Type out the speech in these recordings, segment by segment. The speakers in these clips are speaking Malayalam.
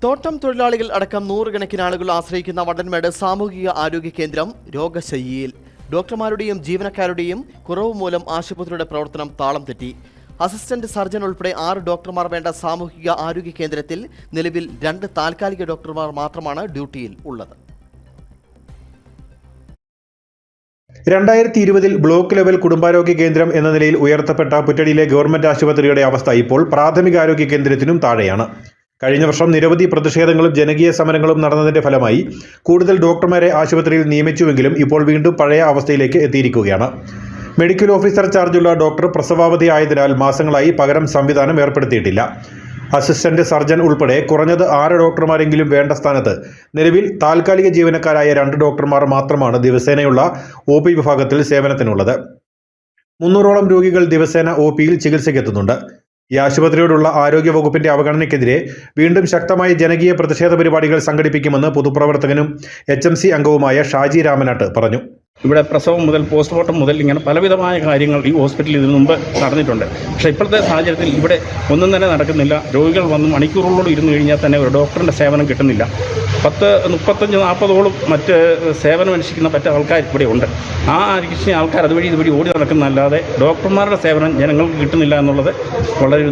തോട്ടം തൊഴിലാളികൾ അടക്കം നൂറുകണക്കിന് ആളുകൾ ആശ്രയിക്കുന്ന വണ്ടൻമേട് സാമൂഹിക ആരോഗ്യ കേന്ദ്രം രോഗശയ്യയിൽ. ഡോക്ടർമാരുടെയും ജീവനക്കാരുടെയും കുറവ് മൂലം ആശുപത്രിയുടെ പ്രവർത്തനം താളം തെറ്റി. അസിസ്റ്റന്റ് സർജൻ ഉൾപ്പെടെ 6 ഡോക്ടർമാർ വേണ്ട സാമൂഹിക ആരോഗ്യ കേന്ദ്രത്തിൽ നിലവിൽ 2 താൽക്കാലിക ഡോക്ടർമാർ മാത്രമാണ് ഡ്യൂട്ടിയിൽ ഉള്ളത്. 2020 ബ്ലോക്ക് ലെവൽ കുടുംബാരോഗ്യ കേന്ദ്രം എന്ന നിലയിൽ ഉയർത്തപ്പെട്ട പുറ്റടിയിലെ ഗവൺമെന്റ് ആശുപത്രിയുടെ അവസ്ഥ ഇപ്പോൾ പ്രാഥമികാരോഗ്യ കേന്ദ്രത്തിനും താഴെയാണ്. കഴിഞ്ഞ വർഷം നിരവധി പ്രതിഷേധങ്ങളും ജനകീയ സമരങ്ങളും നടന്നതിന്റെ ഫലമായി കൂടുതൽ ഡോക്ടർമാരെ ആശുപത്രിയിൽ നിയമിച്ചുവെങ്കിലും ഇപ്പോൾ വീണ്ടും പഴയ അവസ്ഥയിലേക്ക് എത്തിയിരിക്കുകയാണ്. മെഡിക്കൽ ഓഫീസർ ചാർജുള്ള ഡോക്ടർ പ്രസവാവധി ആയതിനാൽ മാസങ്ങളായി പകരം സംവിധാനം ഏർപ്പെടുത്തിയിട്ടില്ല. അസിസ്റ്റന്റ് സർജൻ ഉൾപ്പെടെ കുറഞ്ഞത് 6 ഡോക്ടർമാരെങ്കിലും വേണ്ട സ്ഥാനത്ത് നിലവിൽ താൽക്കാലിക ജീവനക്കാരായ 2 ഡോക്ടർമാർ മാത്രമാണ് ദിവസേനയുള്ള OP വിഭാഗത്തിൽ സേവനത്തിനുള്ളത്. 300ഓളം രോഗികൾ ദിവസേന OPയിൽ ചികിത്സയ്ക്കെത്തുന്നുണ്ട്. ഈ ആശുപത്രിയോടുള്ള ആരോഗ്യ വകുപ്പിന്റെ അവഗണനയ്ക്കെതിരെ വീണ്ടും ശക്തമായ ജനകീയ പ്രതിഷേധ പരിപാടികൾ സംഘടിപ്പിക്കുമെന്ന് പൊതുപ്രവർത്തകനും HMC അംഗവുമായ ഷാജി രാമനാട്ട് പറഞ്ഞു. ഇവിടെ പ്രസവം മുതൽ പോസ്റ്റ്മോർട്ടം മുതൽ ഇങ്ങനെ പലവിധമായ കാര്യങ്ങൾ ഈ ഹോസ്പിറ്റലിൽ ഇതിനു മുമ്പ് നടന്നിട്ടുണ്ട്. പക്ഷേ ഇപ്പോഴത്തെ സാഹചര്യത്തിൽ ഇവിടെ ഒന്നും തന്നെ നടക്കുന്നില്ല. രോഗികൾ വന്ന് മണിക്കൂറുകളോട് ഇരുന്ന് കഴിഞ്ഞാൽ തന്നെ ഒരു ഡോക്ടറിൻ്റെ സേവനം കിട്ടുന്നില്ല. 35-40ഓളം മറ്റ് സേവനം അനുഷ്ഠിക്കുന്ന മറ്റ് ആൾക്കാർ ഇവിടെ ഉണ്ട്. ആ അനുഷ്ഠിച്ച ആൾക്കാർ ഇതുവഴി ഓടി നടക്കുന്നതല്ലാതെ ഡോക്ടർമാരുടെ സേവനം ജനങ്ങൾക്ക് കിട്ടുന്നില്ല എന്നുള്ളത് വളരെ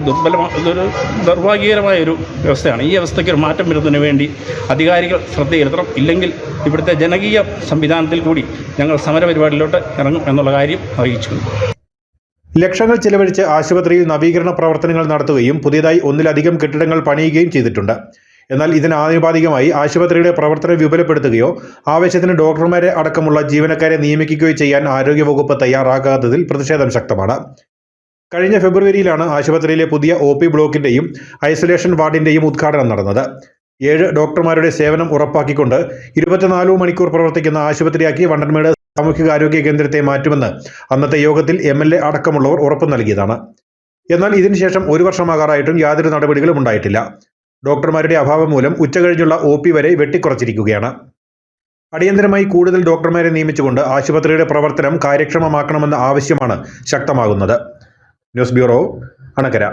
ഇതൊരു ദൗർഭാഗ്യകരമായ ഒരു വ്യവസ്ഥയാണ്. ഈ അവസ്ഥയ്ക്ക് ഒരു മാറ്റം വരുന്നതിന് വേണ്ടി അധികാരികൾ ശ്രദ്ധ ചെലുത്തണം. ഇല്ലെങ്കിൽ ഇവിടുത്തെ ജനകീയ സംവിധാനത്തിൽ കൂടി ഞങ്ങൾ സമരപരിപാടിയിലോട്ട് ഇറങ്ങും എന്നുള്ള കാര്യം അറിയിച്ചു. ലക്ഷങ്ങൾ ചെലവഴിച്ച് ആശുപത്രിയിൽ നവീകരണ പ്രവർത്തനങ്ങൾ നടത്തുകയും പുതിയതായി 1-ലധികം കെട്ടിടങ്ങൾ പണിയുകയും ചെയ്തിട്ടുണ്ട്. എന്നാൽ ഇതിന് ആനുപാതികമായി ആശുപത്രിയുടെ പ്രവർത്തനം വിപുലപ്പെടുത്തുകയോ ആവശ്യത്തിന് ഡോക്ടർമാരെ അടക്കമുള്ള ജീവനക്കാരെ നിയമിക്കുകയോ ചെയ്യാൻ ആരോഗ്യവകുപ്പ് തയ്യാറാകാത്തതിൽ പ്രതിഷേധം ശക്തമാണ്. കഴിഞ്ഞ ഫെബ്രുവരിയിലാണ് ആശുപത്രിയിലെ പുതിയ OP ബ്ലോക്കിന്റെയും ഐസൊലേഷൻ വാർഡിന്റെയും ഉദ്ഘാടനം നടന്നത്. 7 ഡോക്ടർമാരുടെ സേവനം ഉറപ്പാക്കിക്കൊണ്ട് 24 മണിക്കൂർ പ്രവർത്തിക്കുന്ന ആശുപത്രിയാക്കി വണ്ടൻമേട് സാമൂഹികാരോഗ്യ കേന്ദ്രത്തെ മാറ്റുമെന്ന് അന്നത്തെ യോഗത്തിൽ MLA അടക്കമുള്ളവർ ഉറപ്പു നൽകിയതാണ്. എന്നാൽ ഇതിനുശേഷം 1 വർഷമാകാറായിട്ടും യാതൊരു നടപടികളും ഉണ്ടായിട്ടില്ല. ഡോക്ടർമാരുടെ അഭാവം മൂലം ഉച്ചകഴിഞ്ഞുള്ള OP വരെ വെട്ടിക്കുറച്ചിരിക്കുകയാണ്. അടിയന്തരമായി കൂടുതൽ ഡോക്ടർമാരെ നിയമിച്ചുകൊണ്ട് ആശുപത്രിയുടെ പ്രവർത്തനം കാര്യക്ഷമമാക്കണമെന്ന ആവശ്യമാണ് ശക്തമാകുന്നത്. News bureau, Anakkara.